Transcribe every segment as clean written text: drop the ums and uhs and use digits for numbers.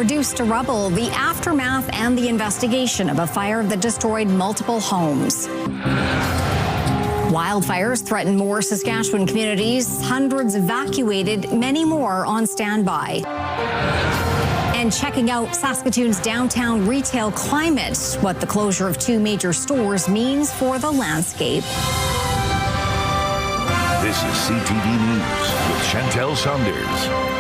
reduced to rubble, the aftermath and the investigation of a fire that destroyed multiple homes. Wildfires threaten more Saskatchewan communities, hundreds evacuated, many more on standby. And checking out Saskatoon's downtown retail climate, what the closure of 2 major stores means for the landscape. This is CTV News with Chantel Saunders.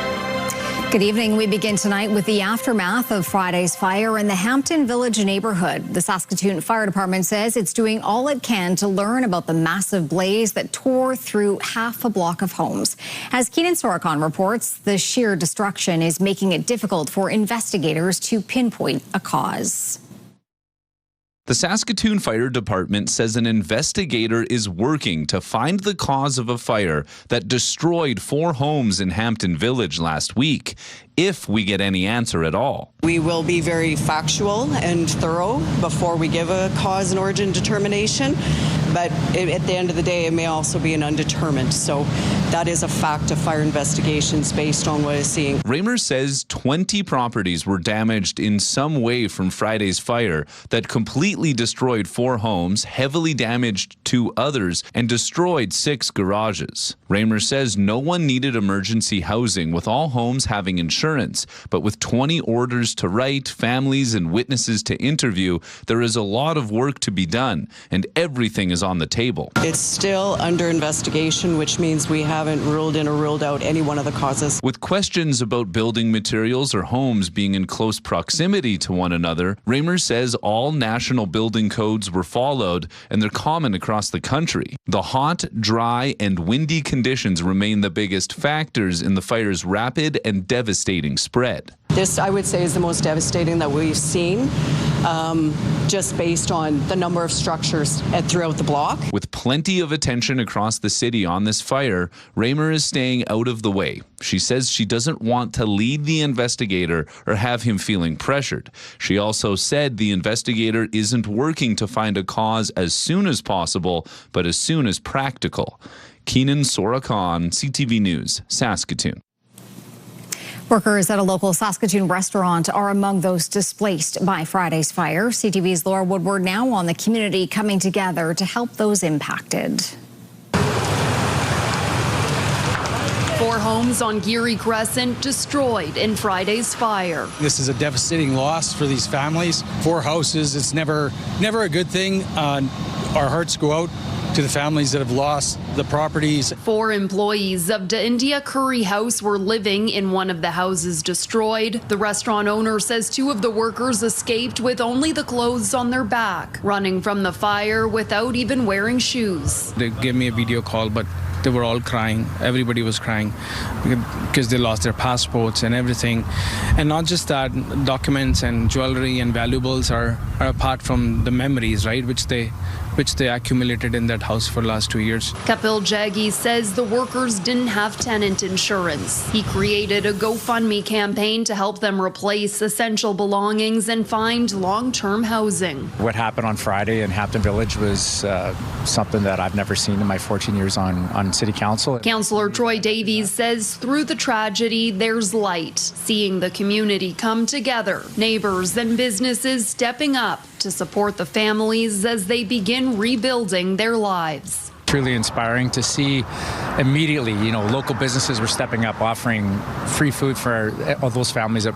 Good evening. We begin tonight with the aftermath of Friday's fire in the Hampton Village neighborhood. The Saskatoon Fire Department says it's doing all it can to learn about the massive blaze that tore through half a block of homes. As Keenan Sorokon reports, the sheer destruction is making it difficult for investigators to pinpoint a cause. The Saskatoon Fire Department says an investigator is working to find the cause of a fire that destroyed 4 homes in Hampton Village last week, if we get any answer at all. We will be very factual and thorough before we give a cause and origin determination, but at the end of the day, it may also be an undetermined. So that is a fact of fire investigations based on what is seeing. Raymer says 20 properties were damaged in some way from Friday's fire that completely destroyed 4 homes, heavily damaged 2 others, and destroyed 6 garages. Raymer says no one needed emergency housing, with all homes having insurance, but with 20 orders to write, families and witnesses to interview, there is a lot of work to be done, and everything is on the table. It's still under investigation, which means we haven't ruled in or ruled out any one of the causes. With questions about building materials or homes being in close proximity to one another, Raymer says all national building codes were followed, and they're common across the country. The hot, dry, and windy conditions remain the biggest factors in the fire's rapid and devastating spread. This, I would say, is the most devastating that we've seen, just based on the number of structures throughout the block. With plenty of attention across the city on this fire, Raymer is staying out of the way. She says she doesn't want to lead the investigator or have him feeling pressured. She also said the investigator isn't working to find a cause as soon as possible, but as soon as practical. Keenan Sorokon, CTV News, Saskatoon. Workers at a local Saskatoon restaurant are among those displaced by Friday's fire. CTV's Laura Woodward now on the community coming together to help those impacted. 4 homes on Geary Crescent destroyed in Friday's fire. This is a devastating loss for these families. 4 houses, it's never a good thing. Our hearts go out to the families that have lost the properties. 4 employees of the India Curry House were living in one of the houses destroyed. The restaurant owner says 2 of the workers escaped with only the clothes on their back, running from the fire without even wearing shoes. They gave me a video call, but they were all crying. Everybody was crying because they lost their passports and everything. And not just that, documents and jewelry and valuables are apart from the memories, right, which they accumulated in that house for the last 2 years. Kapil Jaggi says the workers didn't have tenant insurance. He created a GoFundMe campaign to help them replace essential belongings and find long-term housing. What happened on Friday in Hampton Village was something that I've never seen in my 14 years on City Council. Councillor Troy Davies says through the tragedy, there's light, seeing the community come together, neighbors and businesses stepping up to support the families as they begin rebuilding their lives. Truly inspiring to see immediately, local businesses were stepping up, offering free food for all those families that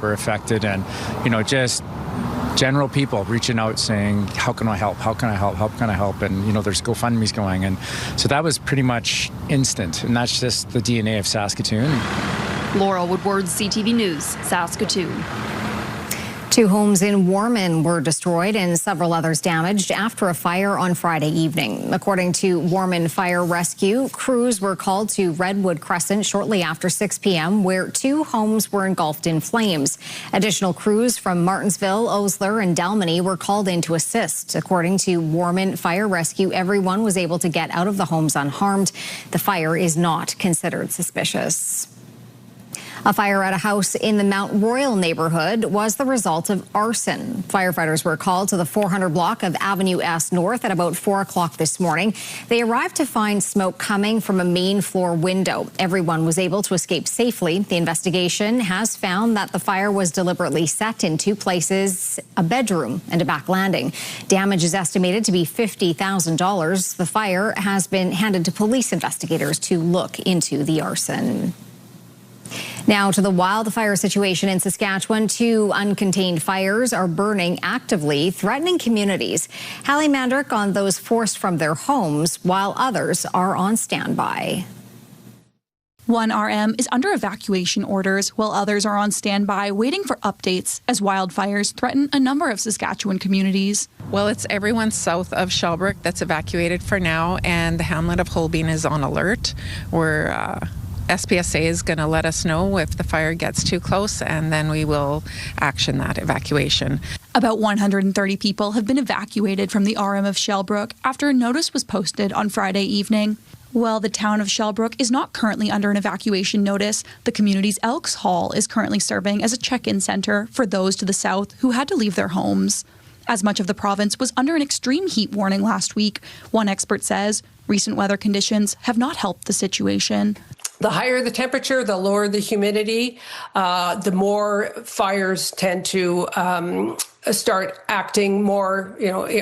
were affected, and, just general people reaching out saying, how can I help? How can I help? How can I help? And, there's GoFundMe's going. And so that was pretty much instant. And that's just the DNA of Saskatoon. Laura Woodward, CTV News, Saskatoon. 2 homes in Warman were destroyed and several others damaged after a fire on Friday evening. According to Warman Fire Rescue, crews were called to Redwood Crescent shortly after 6 p.m., where 2 homes were engulfed in flames. Additional crews from Martinsville, Osler, and Dalmany were called in to assist. According to Warman Fire Rescue, everyone was able to get out of the homes unharmed. The fire is not considered suspicious. A fire at a house in the Mount Royal neighborhood was the result of arson. Firefighters were called to the 400 block of Avenue S North at about 4 o'clock this morning. They arrived to find smoke coming from a main floor window. Everyone was able to escape safely. The investigation has found that the fire was deliberately set in two places, a bedroom and a back landing. Damage is estimated to be $50,000. The fire has been handed to police investigators to look into the arson. Now to the wildfire situation in Saskatchewan. Two uncontained fires are burning actively, threatening communities. Hallie Mandrick on those forced from their homes, while others are on standby. One RM is under evacuation orders, while others are on standby waiting for updates as wildfires threaten a number of Saskatchewan communities. Well, it's everyone south of Shellbrook that's evacuated for now, and the hamlet of Holbein is on alert. SPSA is going to let us know if the fire gets too close, and then we will action that evacuation. About 130 people have been evacuated from the RM of Shellbrook after a notice was posted on Friday evening. While the town of Shellbrook is not currently under an evacuation notice, the community's Elks Hall is currently serving as a check-in center for those to the south who had to leave their homes. As much of the province was under an extreme heat warning last week, one expert says recent weather conditions have not helped the situation. The higher the temperature, the lower the humidity, the more fires tend to start acting more,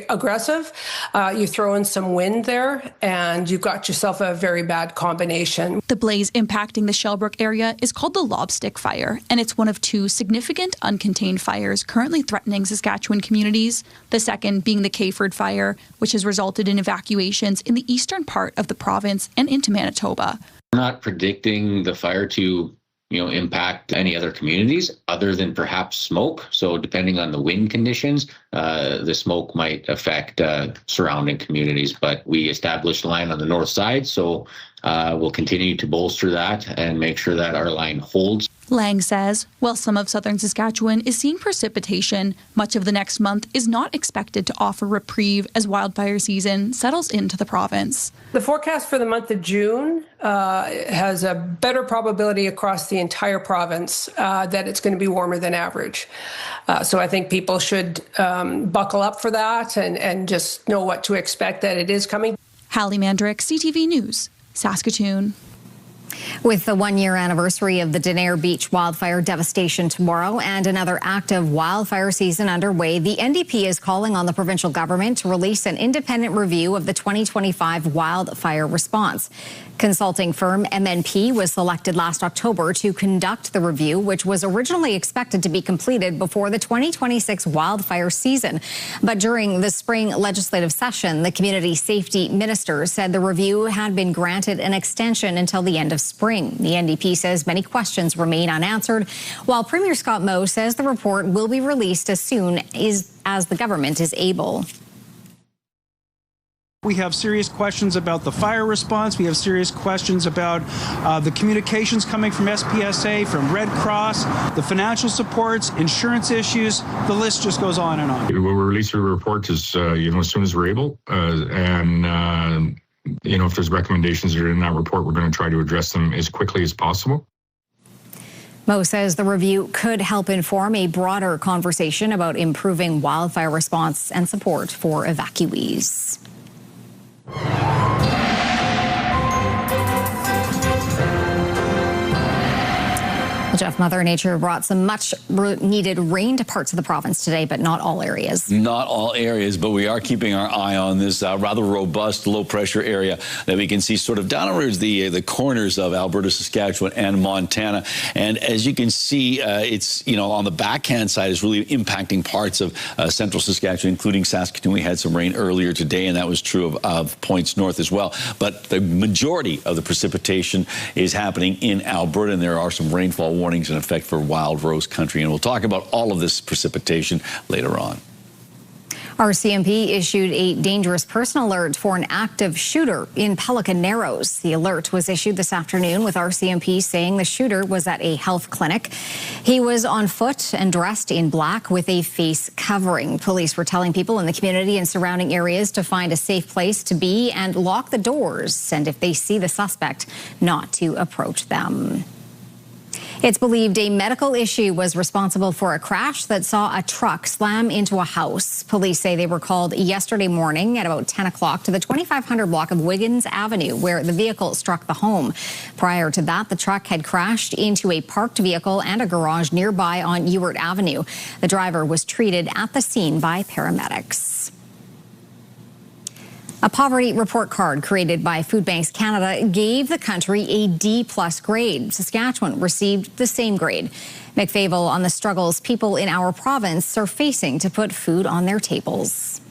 aggressive. You throw in some wind there, and you've got yourself a very bad combination. The blaze impacting the Shellbrook area is called the Lobstick Fire, and it's one of two significant uncontained fires currently threatening Saskatchewan communities. The second being the Cayford Fire, which has resulted in evacuations in the eastern part of the province and into Manitoba. We're not predicting the fire to, impact any other communities other than perhaps smoke. So depending on the wind conditions, the smoke might affect surrounding communities. But we established a line on the north side, so we'll continue to bolster that and make sure that our line holds. Lang says, while some of southern Saskatchewan is seeing precipitation, much of the next month is not expected to offer reprieve as wildfire season settles into the province. The forecast for the month of June has a better probability across the entire province that it's going to be warmer than average. So I think people should buckle up for that and just know what to expect, that it is coming. Hallie Mandrick, CTV News, Saskatoon. With the one-year anniversary of the Denair Beach wildfire devastation tomorrow and another active wildfire season underway, the NDP is calling on the provincial government to release an independent review of the 2025 wildfire response. Consulting firm MNP was selected last October to conduct the review, which was originally expected to be completed before the 2026 wildfire season. But during the spring legislative session, the community safety minister said the review had been granted an extension until the end of spring. The NDP says many questions remain unanswered, while Premier Scott Moe says the report will be released as soon as the government is able. We have serious questions about the fire response. We have serious questions about the communications coming from SPSA, from Red Cross, the financial supports, insurance issues. The list just goes on and on. We'll release a report as soon as we're able, if there's recommendations that are in that report, we're going to try to address them as quickly as possible. Moe says the review could help inform a broader conversation about improving wildfire response and support for evacuees. Well, Jeff, Mother Nature brought some much-needed rain to parts of the province today, but not all areas. Not all areas, but we are keeping our eye on this rather robust low-pressure area that we can see sort of down towards the corners of Alberta, Saskatchewan, and Montana. And as you can see, it's, on the backhand side is really impacting parts of central Saskatchewan, including Saskatoon. We had some rain earlier today, and that was true of points north as well. But the majority of the precipitation is happening in Alberta, and there are some rainfall warnings in effect for Wild Rose Country, and we'll talk about all of this precipitation later on. RCMP issued a dangerous person alert for an active shooter in Pelican Narrows. The alert was issued this afternoon, with RCMP saying the shooter was at a health clinic. He was on foot and dressed in black with a face covering. Police were telling people in the community and surrounding areas to find a safe place to be and lock the doors, and if they see the suspect, not to approach them. It's believed a medical issue was responsible for a crash that saw a truck slam into a house. Police say they were called yesterday morning at about 10 o'clock to the 2500 block of Wiggins Avenue, where the vehicle struck the home. Prior to that, the truck had crashed into a parked vehicle and a garage nearby on Ewart Avenue. The driver was treated at the scene by paramedics. A poverty report card created by Food Banks Canada gave the country a D+ grade. Saskatchewan received the same grade. McFavel on the struggles people in our province are facing to put food on their tables.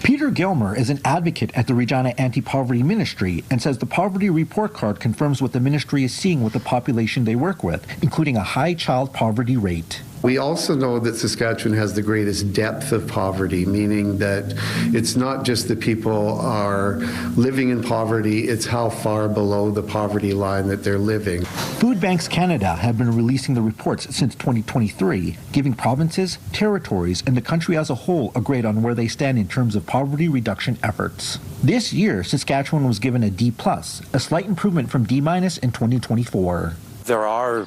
Peter Gilmer is an advocate at the Regina Anti-Poverty Ministry and says the poverty report card confirms what the ministry is seeing with the population they work with, including a high child poverty rate. We also know that Saskatchewan has the greatest depth of poverty, meaning that it's not just that people are living in poverty, it's how far below the poverty line that they're living. Food Banks Canada have been releasing the reports since 2023, giving provinces, territories, and the country as a whole a grade on where they stand in terms of poverty reduction efforts. This year, Saskatchewan was given a D+, a slight improvement from D- in 2024. There are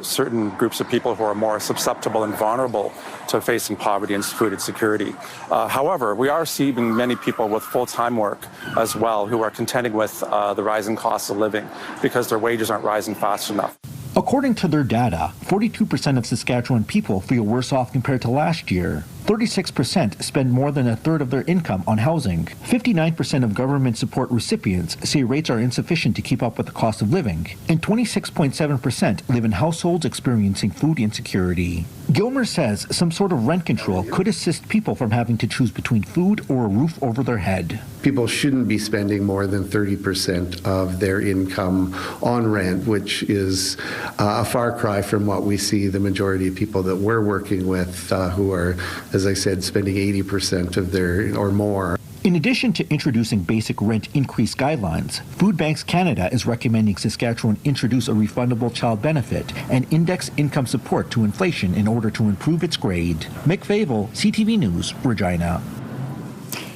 certain groups of people who are more susceptible and vulnerable to facing poverty and food insecurity. However, we are seeing many people with full-time work as well who are contending with the rising costs of living because their wages aren't rising fast enough. According to their data, 42% of Saskatchewan people feel worse off compared to last year. 36% spend more than a third of their income on housing. 59% of government support recipients say rates are insufficient to keep up with the cost of living. And 26.7% live in households experiencing food insecurity. Gilmer says some sort of rent control could assist people from having to choose between food or a roof over their head. People shouldn't be spending more than 30% of their income on rent, which is a far cry from what we see the majority of people that we're working with who are, as I said, spending 80% of their or more. In addition to introducing basic rent increase guidelines, Food Banks Canada is recommending Saskatchewan introduce a refundable child benefit and index income support to inflation in order to improve its grade. McFavel, CTV News, Regina.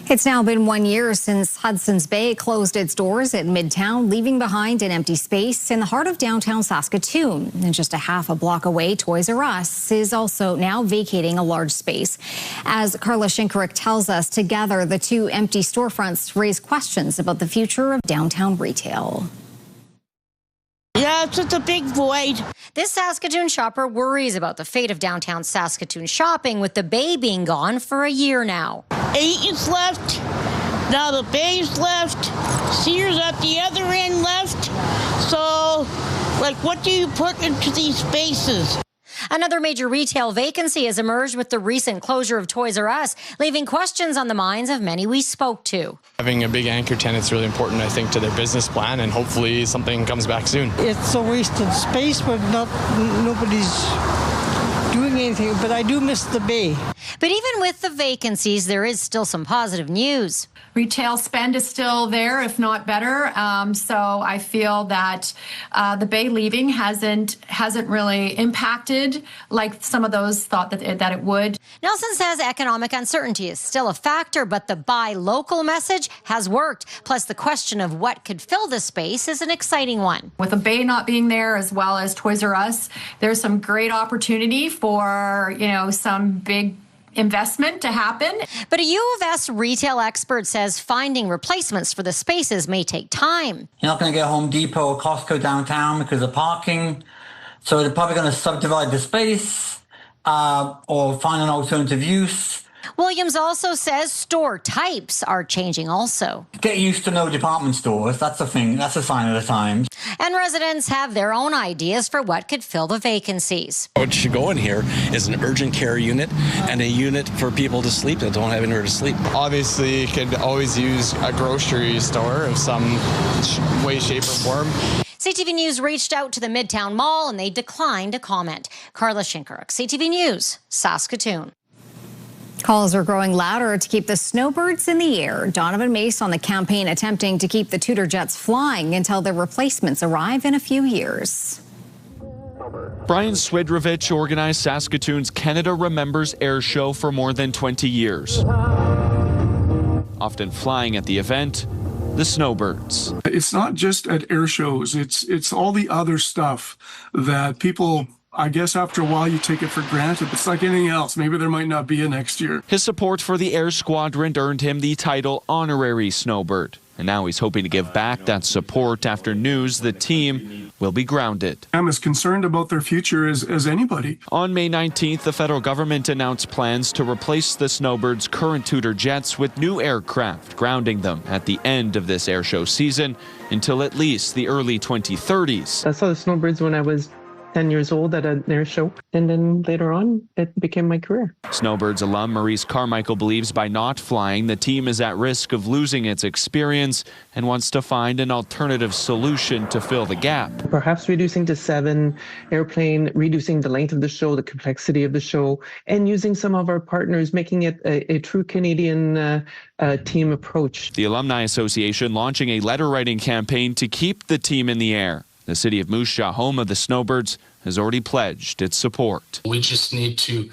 It's now been 1 year since Hudson's Bay closed its doors at Midtown, leaving behind an empty space in the heart of downtown Saskatoon. And just a half a block away, Toys R Us is also now vacating a large space. As Carla Shinkaruk tells us, together the two empty storefronts raise questions about the future of downtown retail. Yeah, it's just a big void. This Saskatoon shopper worries about the fate of downtown Saskatoon shopping, with the Bay being gone for a year now. 8 is left, now the Bay's left, Sears at the other end left. So, like, what do you put into these spaces? Another major retail vacancy has emerged with the recent closure of Toys R Us, leaving questions on the minds of many we spoke to. Having a big anchor tenant is really important, I think, to their business plan, and hopefully something comes back soon. It's a wasted space, but nobody's doing anything, but I do miss the Bay. But even with the vacancies, there is still some positive news. Retail spend is still there, if not better. So I feel that the Bay leaving hasn't really impacted like some of those thought that it would. Nelson says economic uncertainty is still a factor, but the buy local message has worked. Plus, the question of what could fill the space is an exciting one. With the Bay not being there, as well as Toys R Us, there's some great opportunity for, some big investment to happen. But a U of S retail expert says finding replacements for the spaces may take time. You're not going to get Home Depot or Costco downtown because of parking. So they're probably going to subdivide the space or find an alternative use. Williams also says store types are changing also. Get used to no department stores. That's a thing. That's a sign of the times. And residents have their own ideas for what could fill the vacancies. What should go in here is an urgent care unit and a unit for people to sleep that don't have anywhere to sleep. Obviously, you could always use a grocery store of some way, shape, or form. CTV News reached out to the Midtown Mall and they declined to comment. Carla Shinkaruk, CTV News, Saskatoon. Calls are growing louder to keep the Snowbirds in the air. Donovan Mace on the campaign attempting to keep the Tudor jets flying until their replacements arrive in a few years. Brian Swidrovich organized Saskatoon's Canada Remembers Air Show for more than 20 years. Often flying at the event, the Snowbirds. It's not just at air shows, it's all the other stuff that people, I guess after a while you take it for granted. It's like anything else. Maybe there might not be a next year. His support for the Air Squadron earned him the title Honorary Snowbird. And now he's hoping to give back that support after news the team will be grounded. I'm as concerned about their future as anybody. On May 19th, the federal government announced plans to replace the Snowbirds' current Tudor jets with new aircraft, grounding them at the end of this airshow season until at least the early 2030s. I saw the Snowbirds when I was 10 years old at an air show, and then later on, it became my career. Snowbirds alum Maurice Carmichael believes by not flying, the team is at risk of losing its experience and wants to find an alternative solution to fill the gap. Perhaps reducing to 7 airplane, reducing the length of the show, the complexity of the show, and using some of our partners, making it a true Canadian team approach. The Alumni Association launching a letter-writing campaign to keep the team in the air. The city of Moose Jaw, home of the Snowbirds, has already pledged its support. We just need to,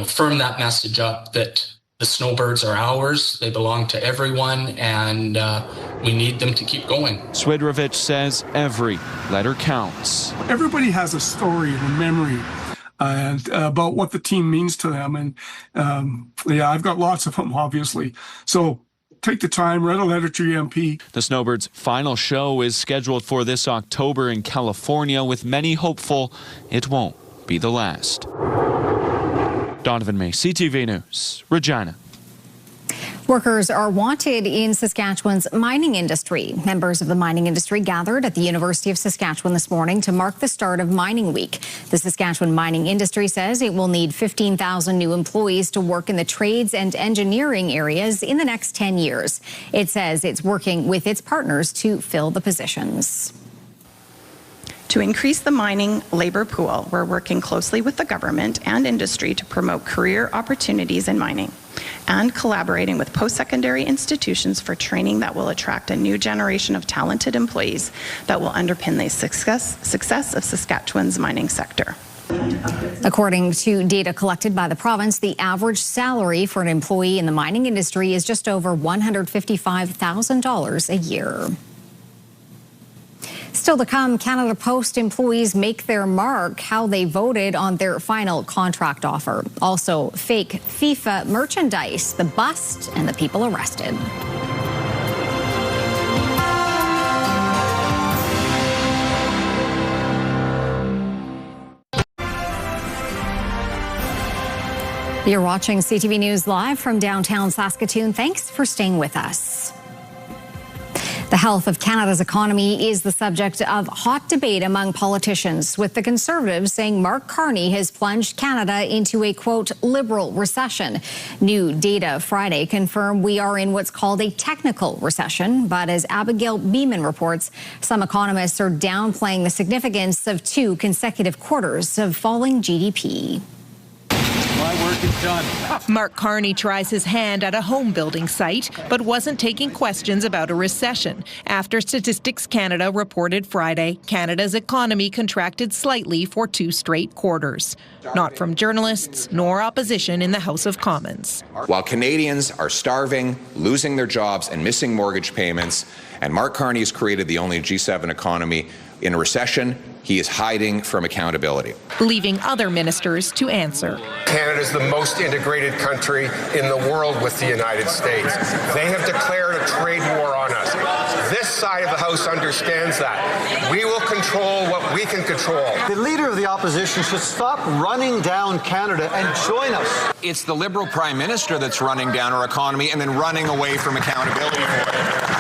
firm that message up that the Snowbirds are ours, they belong to everyone, and we need them to keep going. Swidrovich says every letter counts. Everybody has a story and a memory and about what the team means to them. And I've got lots of them, obviously. So take the time, write a letter to your MP. The Snowbirds' final show is scheduled for this October in California, with many hopeful it won't be the last. Donovan May, CTV News, Regina. Workers are wanted in Saskatchewan's mining industry. Members of the mining industry gathered at the University of Saskatchewan this morning to mark the start of Mining Week. The Saskatchewan mining industry says it will need 15,000 new employees to work in the trades and engineering areas in the next 10 years. It says it's working with its partners to fill the positions. To increase the mining labor pool, we're working closely with the government and industry to promote career opportunities in mining and collaborating with post-secondary institutions for training that will attract a new generation of talented employees that will underpin the success of Saskatchewan's mining sector. According to data collected by the province, the average salary for an employee in the mining industry is just over $155,000 a year. Still to come, Canada Post employees make their mark, how they voted on their final contract offer. Also, fake FIFA merchandise, the bust, and the people arrested. You're watching CTV News live from downtown Saskatoon. Thanks for staying with us. The health of Canada's economy is the subject of hot debate among politicians, with the Conservatives saying Mark Carney has plunged Canada into a, quote, liberal recession. New data Friday confirm we are in what's called a technical recession. But as Abigail Beeman reports, some economists are downplaying the significance of 2 consecutive quarters of falling GDP. My work is done. Mark Carney tries his hand at a home building site, but wasn't taking questions about a recession. After Statistics Canada reported Friday, Canada's economy contracted slightly for 2 straight quarters. Not from journalists nor opposition in the House of Commons. While Canadians are starving, losing their jobs and missing mortgage payments, and Mark Carney has created the only G7 economy in a recession, he is hiding from accountability, leaving other ministers to answer. Canada is the most integrated country in the world with the United States. They have declared a trade war on us. This side of the House understands that. We will control what we can control. The leader of the opposition should stop running down Canada and join us. It's the Liberal Prime Minister that's running down our economy and then running away from accountability for it.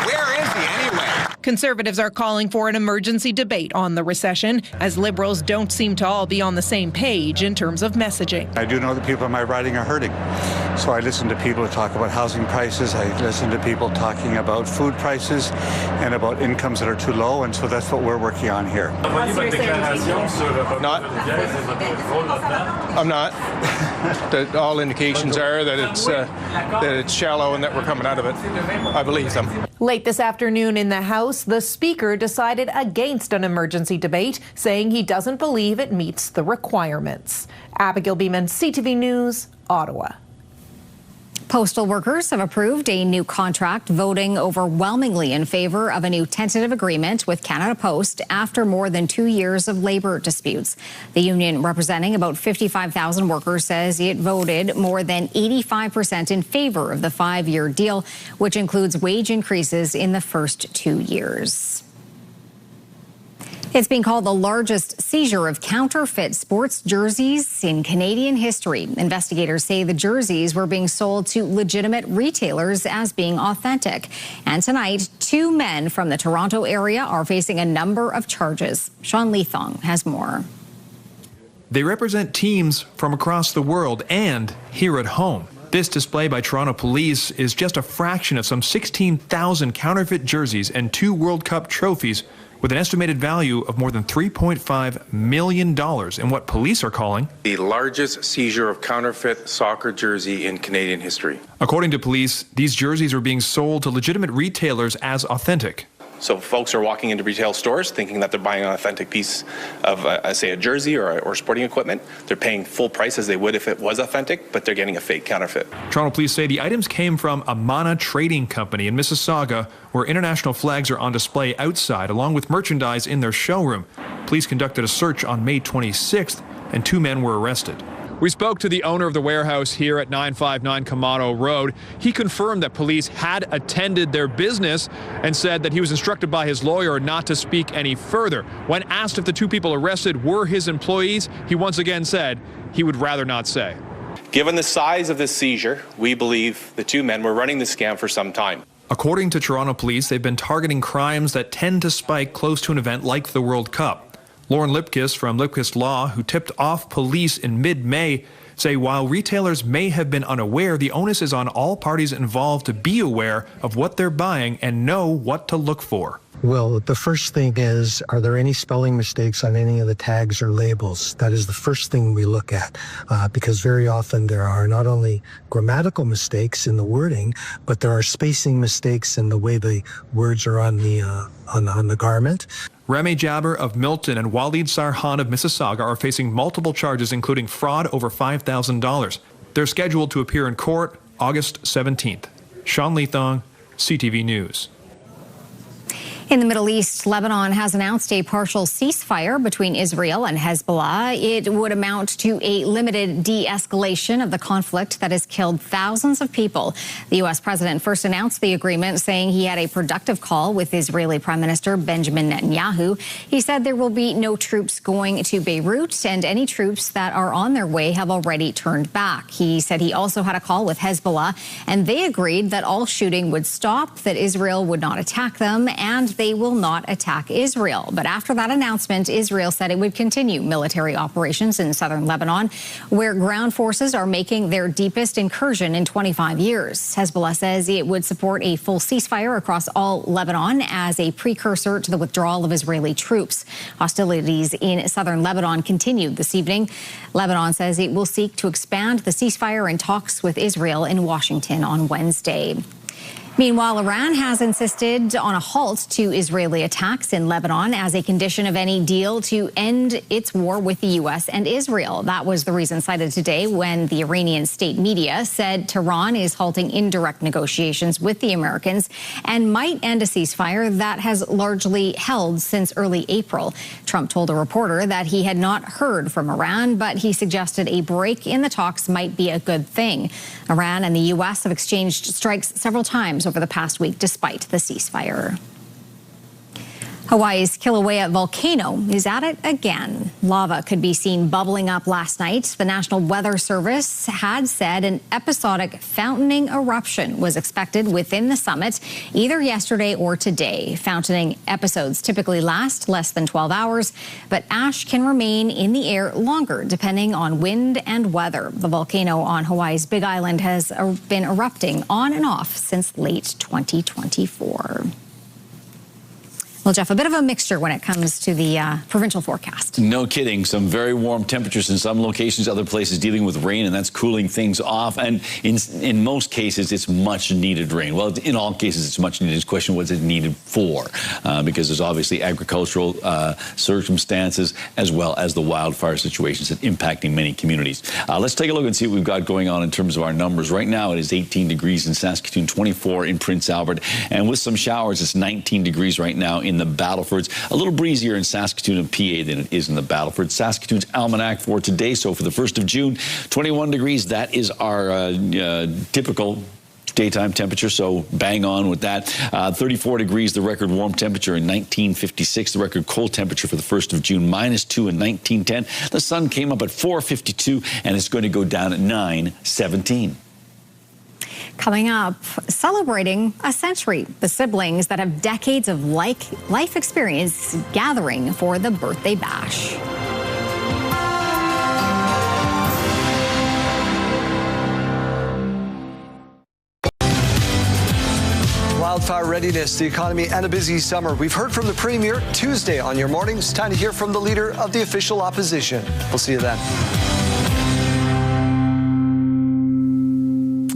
Where is he anyway? Conservatives are calling for an emergency debate on the recession, as Liberals don't seem to all be on the same page in terms of messaging. I do know that people in my riding are hurting. So I listen to people talk about housing prices. I listen to people talking about food prices and about incomes that are too low. And so that's what we're working on here. I'm not. All indications are that it's shallow and that we're coming out of it. I believe them. Late this afternoon in the House, the Speaker decided against an emergency debate, saying he doesn't believe it meets the requirements. Abigail Beeman, CTV News, Ottawa. Postal workers have approved a new contract, voting overwhelmingly in favor of a new tentative agreement with Canada Post after more than 2 years of labor disputes. The union, representing about 55,000 workers, says it voted more than 85% in favor of the 5-year deal, which includes wage increases in the first 2 years. It's being called the largest seizure of counterfeit sports jerseys in Canadian history. Investigators say the jerseys were being sold to legitimate retailers as being authentic. And tonight, 2 men from the Toronto area are facing a number of charges. Sean Leathong has more. They represent teams from across the world and here at home. This display by Toronto police is just a fraction of some 16,000 counterfeit jerseys and 2 World Cup trophies, with an estimated value of more than $3.5 million in what police are calling the largest seizure of counterfeit soccer jersey in Canadian history. According to police, these jerseys are being sold to legitimate retailers as authentic. So folks are walking into retail stores thinking that they're buying an authentic piece of, say, a jersey or sporting equipment. They're paying full price as they would if it was authentic, but they're getting a fake counterfeit. Toronto police say the items came from Amana Trading Company in Mississauga, where international flags are on display outside, along with merchandise in their showroom. Police conducted a search on May 26th, and 2 men were arrested. We spoke to the owner of the warehouse here at 959 Kamado Road. He confirmed that police had attended their business and said that he was instructed by his lawyer not to speak any further. When asked if the 2 people arrested were his employees, he once again said he would rather not say. Given the size of this seizure, we believe the 2 men were running the scam for some time. According to Toronto police, they've been targeting crimes that tend to spike close to an event like the World Cup. Lauren Lipkiss from Lipkiss Law, who tipped off police in mid-May, say while retailers may have been unaware, the onus is on all parties involved to be aware of what they're buying and know what to look for. Well, the first thing is, are there any spelling mistakes on any of the tags or labels? That is the first thing we look at, because very often there are not only grammatical mistakes in the wording, but there are spacing mistakes in the way the words are on the garment. Remy Jabber of Milton and Walid Sarhan of Mississauga are facing multiple charges, including fraud over $5,000. They're scheduled to appear in court August 17th. Sean Leathong, CTV News. In the Middle East, Lebanon has announced a partial ceasefire between Israel and Hezbollah. It would amount to a limited de-escalation of the conflict that has killed thousands of people. The U.S. president first announced the agreement, saying he had a productive call with Israeli Prime Minister Benjamin Netanyahu. He said there will be no troops going to Beirut, and any troops that are on their way have already turned back. He said he also had a call with Hezbollah, and they agreed that all shooting would stop, that Israel would not attack them, and they will not attack Israel. But after that announcement, Israel said it would continue military operations in southern Lebanon, where ground forces are making their deepest incursion in 25 years. Hezbollah says it would support a full ceasefire across all Lebanon as a precursor to the withdrawal of Israeli troops. Hostilities in southern Lebanon continued this evening. Lebanon says it will seek to expand the ceasefire in talks with Israel in Washington on Wednesday. Meanwhile, Iran has insisted on a halt to Israeli attacks in Lebanon as a condition of any deal to end its war with the U.S. and Israel. That was the reason cited today when the Iranian state media said Tehran is halting indirect negotiations with the Americans and might end a ceasefire that has largely held since early April. Trump told a reporter that he had not heard from Iran, but he suggested a break in the talks might be a good thing. Iran and the U.S. have exchanged strikes several times over the past week, despite the ceasefire. Hawaii's Kilauea volcano is at it again. Lava could be seen bubbling up last night. The National Weather Service had said an episodic fountaining eruption was expected within the summit, either yesterday or today. Fountaining episodes typically last less than 12 hours, but ash can remain in the air longer depending on wind and weather. The volcano on Hawaii's Big Island has been erupting on and off since late 2024. Well, Jeff, a bit of a mixture when it comes to the provincial forecast. No kidding. Some very warm temperatures in some locations, other places dealing with rain, and that's cooling things off. And in most cases, it's much needed rain. Well, in all cases, it's much needed. The question, what's it needed for? Because there's obviously agricultural circumstances as well as the wildfire situations that impacting many communities. Let's take a look and see what we've got going on in terms of our numbers. Right now, it is 18 degrees in Saskatoon, 24 in Prince Albert, and with some showers, it's 19 degrees right now in the Battlefords. A little breezier in Saskatoon and PA than it is in the Battleford. Saskatoon's almanac for today, so for the 1st of June, 21 degrees. That is our typical daytime temperature, so bang on with that. 34 degrees, the record warm temperature in 1956. The record cold temperature for the 1st of June, -2 in 1910. The sun came up at 4:52, and it's going to go down at 9:17. Coming up, celebrating a century. The siblings that have decades of life experience gathering for the birthday bash. Wildfire readiness, the economy, and a busy summer. We've heard from the Premier Tuesday on your mornings. Time to hear from the leader of the official opposition. We'll see you then.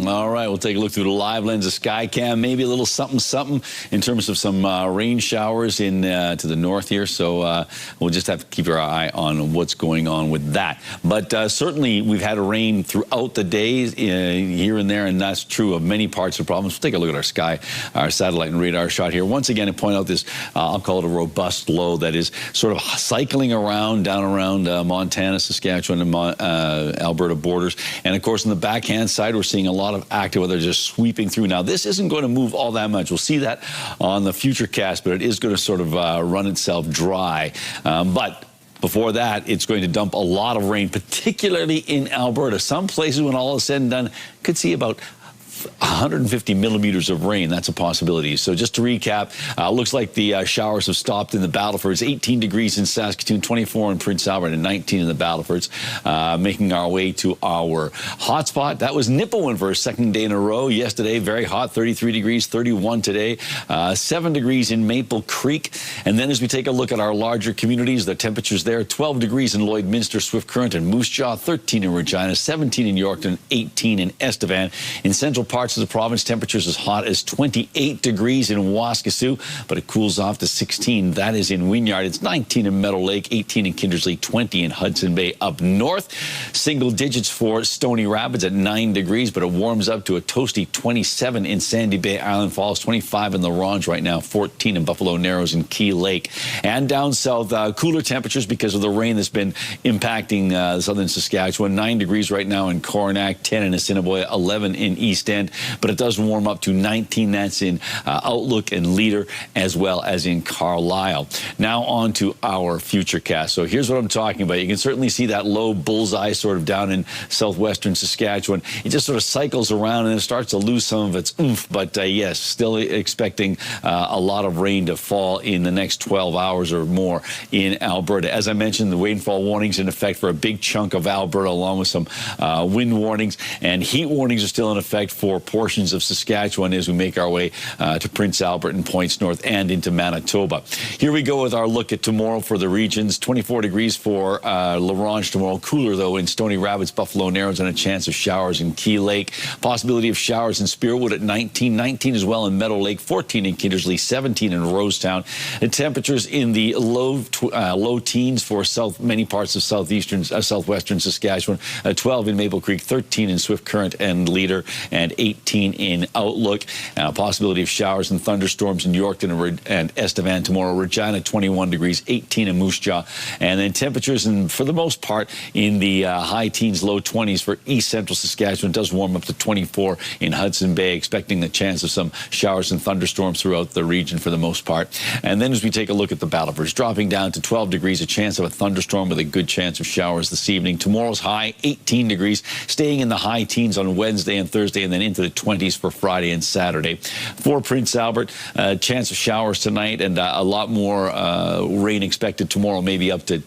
All right, we'll take a look through the live lens of Skycam. Maybe a little something in terms of some rain showers in to the north here. So we'll just have to keep our eye on what's going on with that. But certainly we've had rain throughout the day here and there, and that's true of many parts of the province. We'll take a look at our satellite and radar shot here. Once again, I point out this, I'll call it a robust low that is sort of cycling around, down around Montana, Saskatchewan, and Alberta borders. And of course, on the backhand side, we're seeing a lot of active weather just sweeping through. Now, this isn't going to move all that much. We'll see that on the future cast, but it is going to sort of run itself dry. But before that, it's going to dump a lot of rain, particularly in Alberta. Some places, when all is said and done, could see about 150 millimeters of rain. That's a possibility. So just to recap, looks like the showers have stopped in the Battlefords. 18 degrees in Saskatoon, 24 in Prince Albert, and 19 in the Battlefords. Making our way to our hotspot. That was Nipawin for a second day in a row. Yesterday, very hot, 33 degrees, 31 today, 7 degrees in Maple Creek. And then as we take a look at our larger communities, the temperatures there, 12 degrees in Lloydminster, Swift Current, and Moose Jaw, 13 in Regina, 17 in Yorkton, 18 in Estevan. In central parts of the province, temperatures as hot as 28 degrees in Waskesiu, but it cools off to 16. That is in Wynyard. It's 19 in Meadow Lake, 18 in Kindersley, 20 in Hudson Bay. Up north, single digits for Stony Rapids at 9 degrees, but it warms up to a toasty 27 in Sandy Bay, Island Falls, 25 in the Ronge right now, 14 in Buffalo Narrows and Key Lake. And down south, cooler temperatures because of the rain that's been impacting southern Saskatchewan. 9 degrees right now in Coronach, 10 in Assiniboia, 11 in East End, but it does warm up to 19. That's in Outlook and Leader, as well as in Carlisle. Now on to our future cast. So here's what I'm talking about. You can certainly see that low bullseye sort of down in southwestern Saskatchewan. It just sort of cycles around and it starts to lose some of its oomph. But yes, still expecting a lot of rain to fall in the next 12 hours or more in Alberta. As I mentioned, the rainfall warnings in effect for a big chunk of Alberta, along with some wind warnings, and heat warnings are still in effect for portions of Saskatchewan as we make our way to Prince Albert and points north and into Manitoba. Here we go with our look at tomorrow for the regions. 24 degrees for La Ronge tomorrow. Cooler, though, in Stony Rapids, Buffalo Narrows, and a chance of showers in Key Lake. Possibility of showers in Spearwood at 19. 19 as well in Meadow Lake. 14 in Kindersley. 17 in Rosetown. The temperatures in the low teens for many parts of southwestern Saskatchewan. 12 in Maple Creek. 13 in Swift Current and Leader, and 18 in Outlook. Possibility of showers and thunderstorms in Yorkton and Estevan tomorrow. Regina, 21 degrees, 18 in Moose Jaw. And then temperatures, for the most part, in the high teens, low 20s for east central Saskatchewan. It does warm up to 24 in Hudson Bay, expecting the chance of some showers and thunderstorms throughout the region for the most part. And then as we take a look at the Battlefords, dropping down to 12 degrees, a chance of a thunderstorm with a good chance of showers this evening. Tomorrow's high, 18 degrees, staying in the high teens on Wednesday and Thursday, and then into the 20s for Friday and Saturday. For Prince Albert, chance of showers tonight and a lot more rain expected tomorrow, maybe up to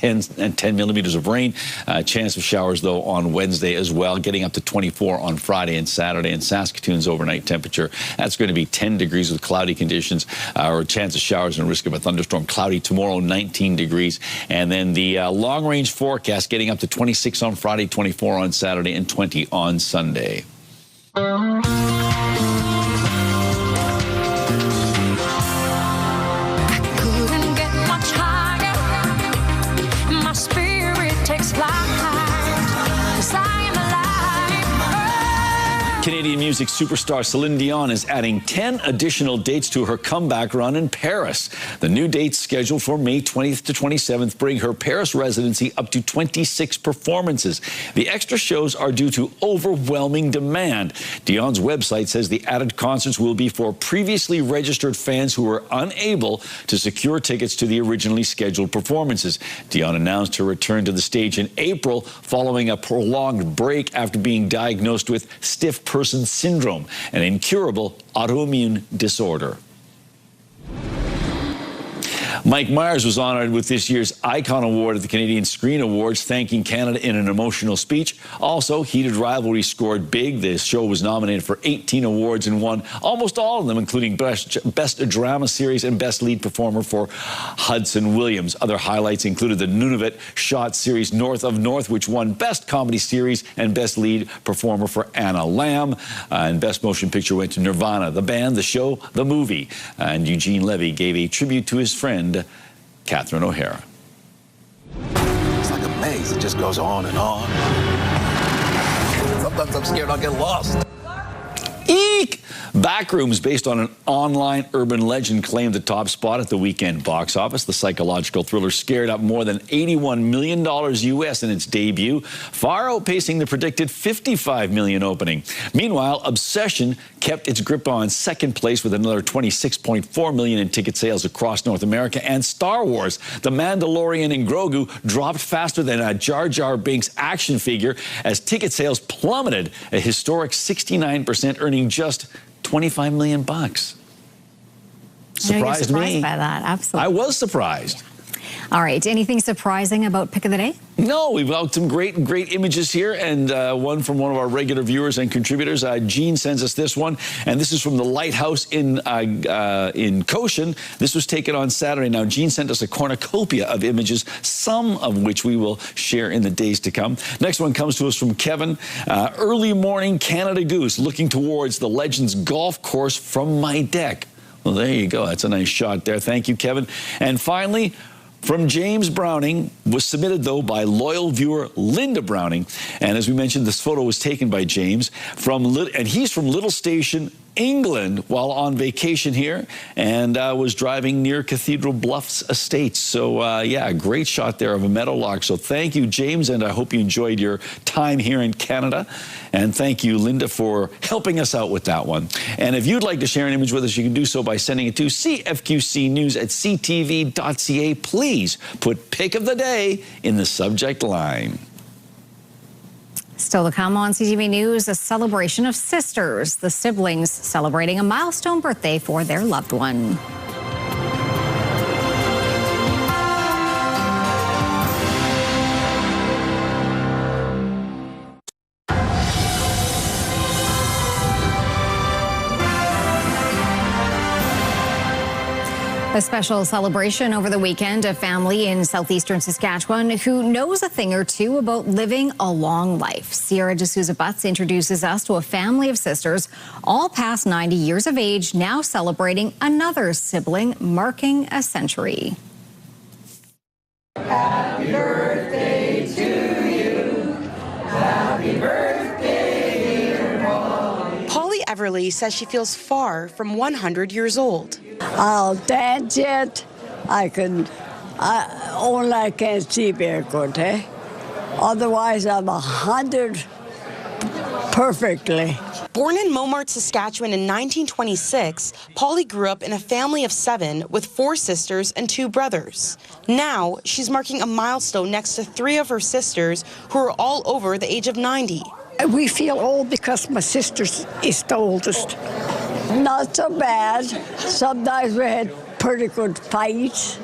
10 millimeters of rain. Chance of showers, though, on Wednesday as well, getting up to 24 on Friday and Saturday. And Saskatoon's overnight temperature, that's going to be 10 degrees with cloudy conditions, or chance of showers and risk of a thunderstorm. Cloudy tomorrow, 19 degrees. And then the long-range forecast getting up to 26 on Friday, 24 on Saturday, and 20 on Sunday. Canadian music superstar Celine Dion is adding 10 additional dates to her comeback run in Paris. The new dates scheduled for May 20th to 27th bring her Paris residency up to 26 performances. The extra shows are due to overwhelming demand. Dion's website says the added concerts will be for previously registered fans who were unable to secure tickets to the originally scheduled performances. Dion announced her return to the stage in April following a prolonged break after being diagnosed with stiff person syndrome, an incurable autoimmune disorder. Mike Myers was honored with this year's Icon Award at the Canadian Screen Awards, thanking Canada in an emotional speech. Also, Heated Rivalry scored big. The show was nominated for 18 awards and won almost all of them, including Best Drama Series and Best Lead Performer for Hudson Williams. Other highlights included the Nunavut shot series North of North, which won Best Comedy Series and Best Lead Performer for Anna Lamb. And Best Motion Picture went to Nirvana, the band, the show, the movie. And Eugene Levy gave a tribute to his friend, Catherine O'Hara. It's like a maze. It just goes on and on. Sometimes I'm scared I'll get lost. Eek! Backrooms, based on an online urban legend, claimed the top spot at the weekend box office. The psychological thriller scared up more than $81 million US in its debut, far outpacing the predicted $55 million opening. Meanwhile, Obsession kept its grip on second place with another $26.4 million in ticket sales across North America. And Star Wars, The Mandalorian and Grogu, dropped faster than a Jar Jar Binks action figure as ticket sales plummeted, a historic 69%, earning just $25 million. Surprised me. By that, absolutely. I was surprised. All right. Anything surprising about Pick of the Day? No, we've got some great images here, and one from one of our regular viewers and contributors. Jean sends us this one, and this is from the lighthouse in Cochin. This was taken on Saturday. Now, Jean sent us a cornucopia of images, some of which we will share in the days to come. Next one comes to us from Kevin. Early morning Canada Goose, looking towards the Legends golf course from my deck. Well, there you go. That's a nice shot there. Thank you, Kevin. And finally, from James Browning, was submitted, though, by loyal viewer Linda Browning. And as we mentioned, this photo was taken by James, and he's from Little Station, England, while on vacation here, and was driving near Cathedral Bluffs Estates. So, yeah, a great shot there of a meadowlark. So thank you, James, and I hope you enjoyed your time here in Canada. And thank you, Linda, for helping us out with that one. And if you'd like to share an image with us, you can do so by sending it to cfqcnews@ctv.ca. Please put Pick of the Day in the subject line. Still to come on CTV News, a celebration of sisters, the siblings celebrating a milestone birthday for their loved one. A special celebration over the weekend. A family in southeastern Saskatchewan who knows a thing or two about living a long life. Sierra D'Souza Butts introduces us to a family of sisters, all past 90 years of age, now celebrating another sibling, marking a century. Happy birthday to you. Happy birthday, dear Polly. Polly Everly says she feels far from 100 years old. I'll dance yet. Only I can't see very good, eh? Otherwise, I'm 100 perfectly. Born in Momart, Saskatchewan in 1926, Polly grew up in a family of 7 with 4 sisters and 2 brothers. Now, she's marking a milestone next to 3 of her sisters who are all over the age of 90. We feel old because my sister is the oldest. Not so bad. Sometimes we had pretty good fights,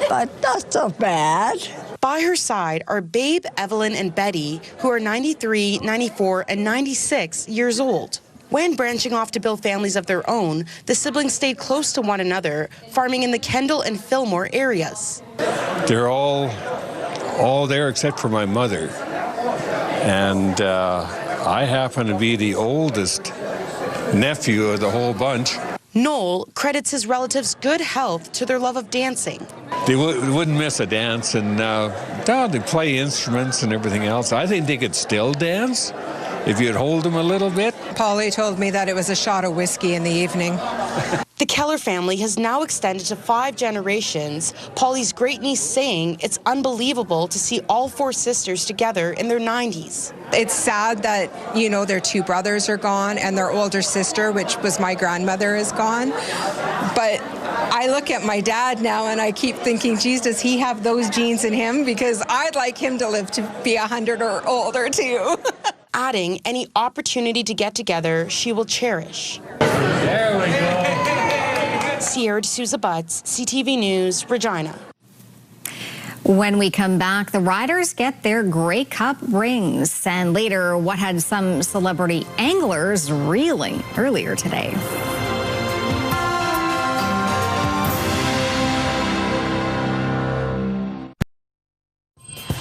but not so bad. By her side are Babe, Evelyn, and Betty, who are 93, 94, and 96 years old. When branching off to build families of their own, the siblings stayed close to one another, farming in the Kendall and Fillmore areas. They're all there except for my mother. And I happen to be the oldest nephew of the whole bunch. Noel credits his relatives' good health to their love of dancing. They wouldn't miss a dance, and they play instruments and everything else. I think they could still dance if you'd hold them a little bit. Polly told me that it was a shot of whiskey in the evening. The Keller family has now extended to 5 generations, Polly's great-niece saying it's unbelievable to see all 4 sisters together in their 90s. It's sad that, you know, their 2 brothers are gone and their older sister, which was my grandmother, is gone. But I look at my dad now and I keep thinking, geez, does he have those genes in him? Because I'd like him to live to be 100 or older, too. Adding, any opportunity to get together, she will cherish. There we go. Sierra D'Souza Butts, CTV News, Regina. When we come back, the riders get their Grey Cup rings. And later, what had some celebrity anglers reeling earlier today.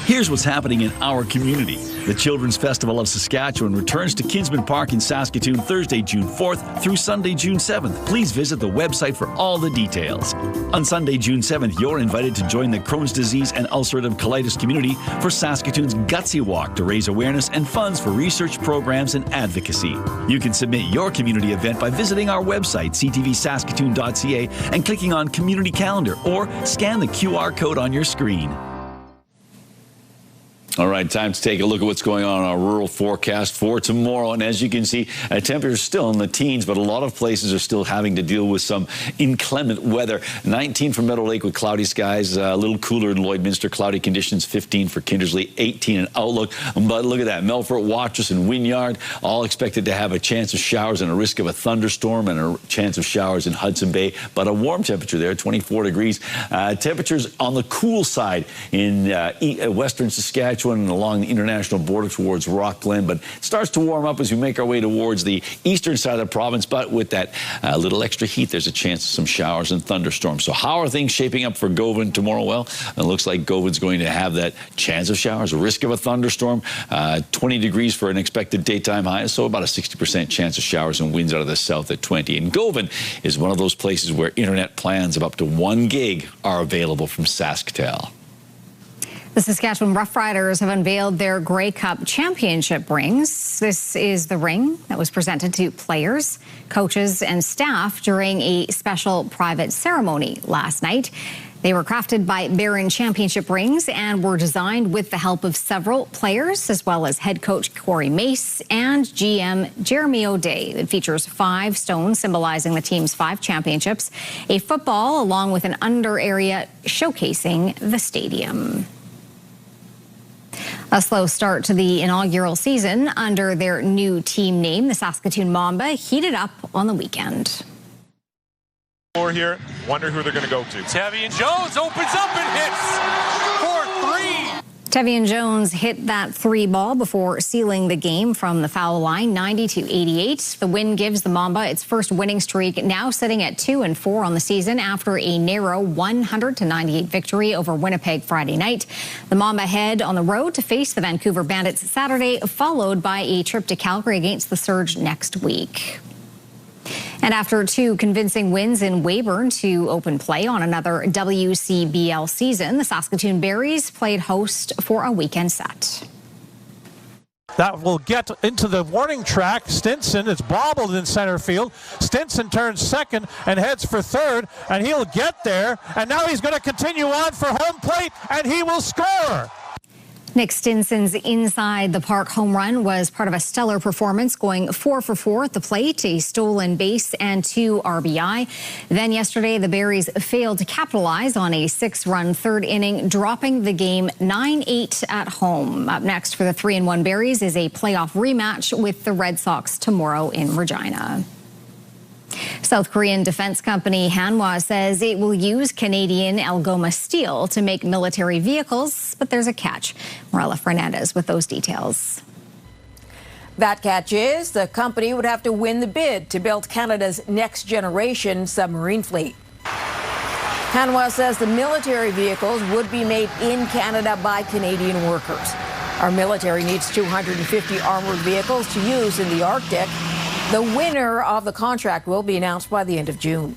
Here's what's happening in our community. The Children's Festival of Saskatchewan returns to Kinsman Park in Saskatoon Thursday, June 4th through Sunday, June 7th. Please visit the website for all the details. On Sunday, June 7th, you're invited to join the Crohn's disease and ulcerative colitis community for Saskatoon's Gutsy Walk to raise awareness and funds for research programs and advocacy. You can submit your community event by visiting our website, ctvsaskatoon.ca, and clicking on Community Calendar, or scan the QR code on your screen. All right, time to take a look at what's going on in our rural forecast for tomorrow. And as you can see, temperatures still in the teens, but a lot of places are still having to deal with some inclement weather. 19 for Meadow Lake with cloudy skies, a little cooler in Lloydminster, cloudy conditions, 15 for Kindersley, 18 in Outlook. But look at that, Melfort, Watrous, and Wynyard, all expected to have a chance of showers and a risk of a thunderstorm and a chance of showers in Hudson Bay. But a warm temperature there, 24 degrees. Temperatures on the cool side in western Saskatchewan and along the international border towards Rock Glen, but it starts to warm up as we make our way towards the eastern side of the province. But with that little extra heat, there's a chance of some showers and thunderstorms. So how are things shaping up for Govan tomorrow? Well, it looks like Govan's going to have that chance of showers, a risk of a thunderstorm, 20 degrees for an expected daytime high, so about a 60% chance of showers and winds out of the south at 20. And Govan is one of those places where internet plans of up to 1 gig are available from SaskTel. The Saskatchewan Roughriders have unveiled their Grey Cup championship rings. This is the ring that was presented to players, coaches, and staff during a special private ceremony last night. They were crafted by Barron Championship Rings and were designed with the help of several players, as well as head coach Corey Mace and GM Jeremy O'Day. It features 5 stones symbolizing the team's 5 championships, a football, along with an under area showcasing the stadium. A slow start to the inaugural season under their new team name, the Saskatoon Mamba, heated up on the weekend. Here, wonder who they're going to go to. Tavian Jones opens up and hits for 3. Tavian Jones hit that 3 ball before sealing the game from the foul line, 90-88. The win gives the Mamba its first winning streak, now sitting at 2-4 on the season after a narrow 100-98 victory over Winnipeg Friday night. The Mamba head on the road to face the Vancouver Bandits Saturday, followed by a trip to Calgary against the Surge next week. And after 2 convincing wins in Weyburn to open play on another WCBL season, the Saskatoon Berries played host for a weekend set. That will get into the warning track. Stinson is bobbled in center field. Stinson turns second and heads for third, and he'll get there. And now he's going to continue on for home plate, and he will score. Nick Stinson's inside the park home run was part of a stellar performance, going 4 for 4 at the plate, a stolen base and 2 RBI. Then yesterday, the Berries failed to capitalize on a 6-run third inning, dropping the game 9-8 at home. Up next for the 3-1 Berries is a playoff rematch with the Red Sox tomorrow in Regina. South Korean defense company Hanwha says it will use Canadian Algoma steel to make military vehicles, but there's a catch. Morella Fernandez with those details. That catch is the company would have to win the bid to build Canada's next generation submarine fleet. Hanwha says the military vehicles would be made in Canada by Canadian workers. Our military needs 250 armored vehicles to use in the Arctic. The winner of the contract will be announced by the end of June.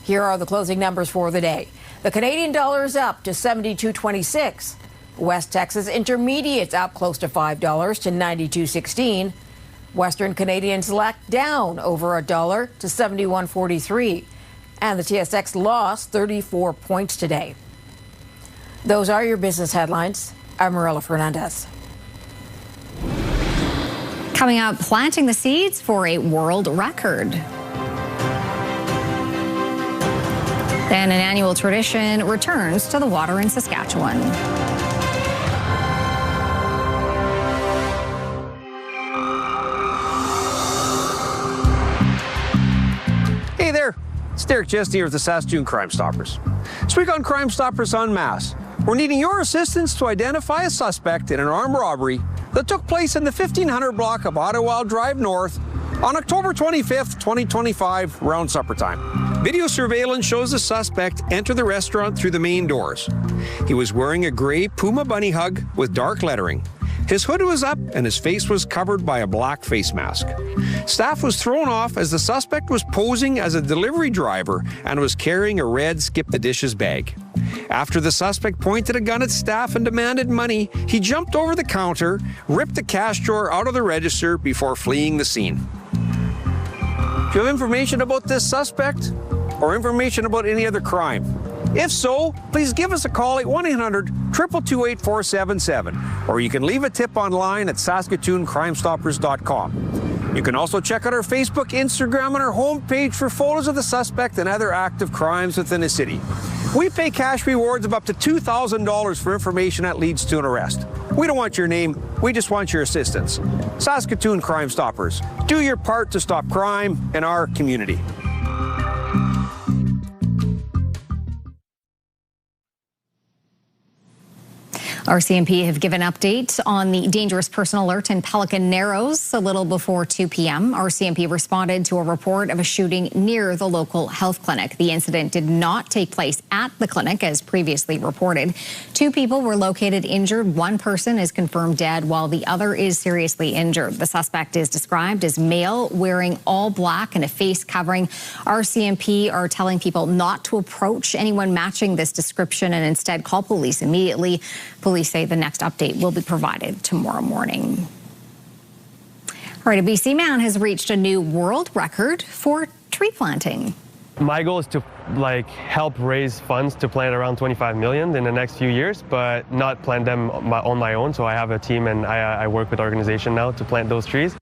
Here are the closing numbers for the day. The Canadian dollar is up to 72.26. West Texas Intermediate's up close to $5 to 92.16. Western Canadian Select down over $1 to 71.43. And the TSX lost 34 points today. Those are your business headlines. I'm Morella Fernandez. Coming up, planting the seeds for a world record. Then an annual tradition returns to the water in Saskatchewan. Hey there, it's Derek Chesney here with the Saskatoon Crime Stoppers. This week on Crime Stoppers en masse, we're needing your assistance to identify a suspect in an armed robbery that took place in the 1500 block of Ottawa Drive North on October 25th, 2025, around supper time. Video surveillance shows the suspect enter the restaurant through the main doors. He was wearing a gray Puma bunny hug with dark lettering. His hood was up and his face was covered by a black face mask. Staff was thrown off as the suspect was posing as a delivery driver and was carrying a red Skip the Dishes bag. After the suspect pointed a gun at staff and demanded money, he jumped over the counter, ripped the cash drawer out of the register before fleeing the scene. Do you have information about this suspect or information about any other crime? If so, please give us a call at 1-800-222-8477, or you can leave a tip online at SaskatoonCrimeStoppers.com. You can also check out our Facebook, Instagram, and our homepage for photos of the suspect and other active crimes within the city. We pay cash rewards of up to $2,000 for information that leads to an arrest. We don't want your name, we just want your assistance. Saskatoon Crime Stoppers, do your part to stop crime in our community. RCMP have given updates on the dangerous person alert in Pelican Narrows a little before 2 p.m. RCMP responded to a report of a shooting near the local health clinic. The incident did not take place at the clinic as previously reported. 2 people were located injured. 1 person is confirmed dead while the other is seriously injured. The suspect is described as male, wearing all black and a face covering. RCMP are telling people not to approach anyone matching this description and instead call police immediately. Police say the next update will be provided tomorrow morning. All right, a BC man has reached a new world record for tree planting. My goal is to help raise funds to plant around 25 million in the next few years, but not plant them on my own. So I have a team and I work with an organization now to plant those trees.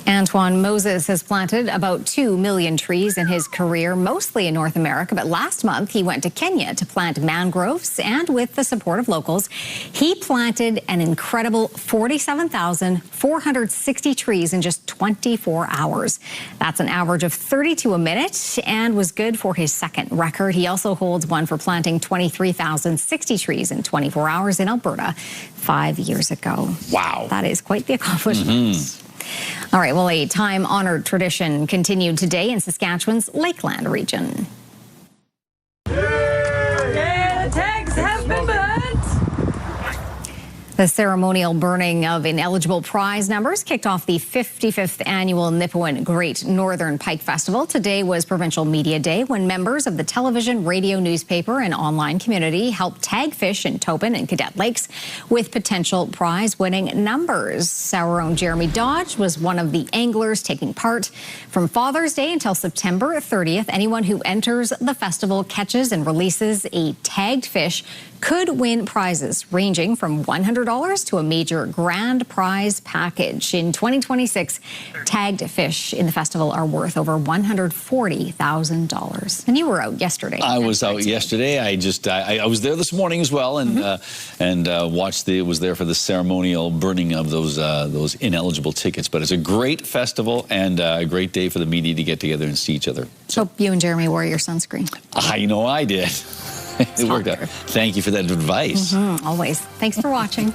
Antoine Moses has planted about 2 million trees in his career, mostly in North America. But last month, he went to Kenya to plant mangroves. And with the support of locals, he planted an incredible 47,460 trees in just 24 hours. That's an average of 32 a minute and was good for his second record. He also holds one for planting 23,060 trees in 24 hours in Alberta 5 years ago. Wow. That is quite the accomplishment. All right, well, a time-honored tradition continued today in Saskatchewan's Lakeland region. Yeah, the tags have been burnt. The ceremonial burning of ineligible prize numbers kicked off the 55th annual Nipawin Great Northern Pike Festival. Today was Provincial Media Day when members of the television, radio, newspaper, and online community helped tag fish in Tobin and Cadet Lakes with potential prize-winning numbers. Our own Jeremy Dodge was one of the anglers taking part. From Father's Day until September 30th, anyone who enters the festival catches and releases a tagged fish could win prizes ranging from $100 to a major grand prize package. In 2026, tagged fish in the festival are worth over $140,000. And you were out yesterday. I was out yesterday. I was there this morning as well, and was there for the ceremonial burning of those ineligible tickets. But it's a great festival and a great day for the media to get together and see each other. So you and Jeremy wore your sunscreen. I know I did. It worked out. Thank you for that advice. Always. Thanks for watching.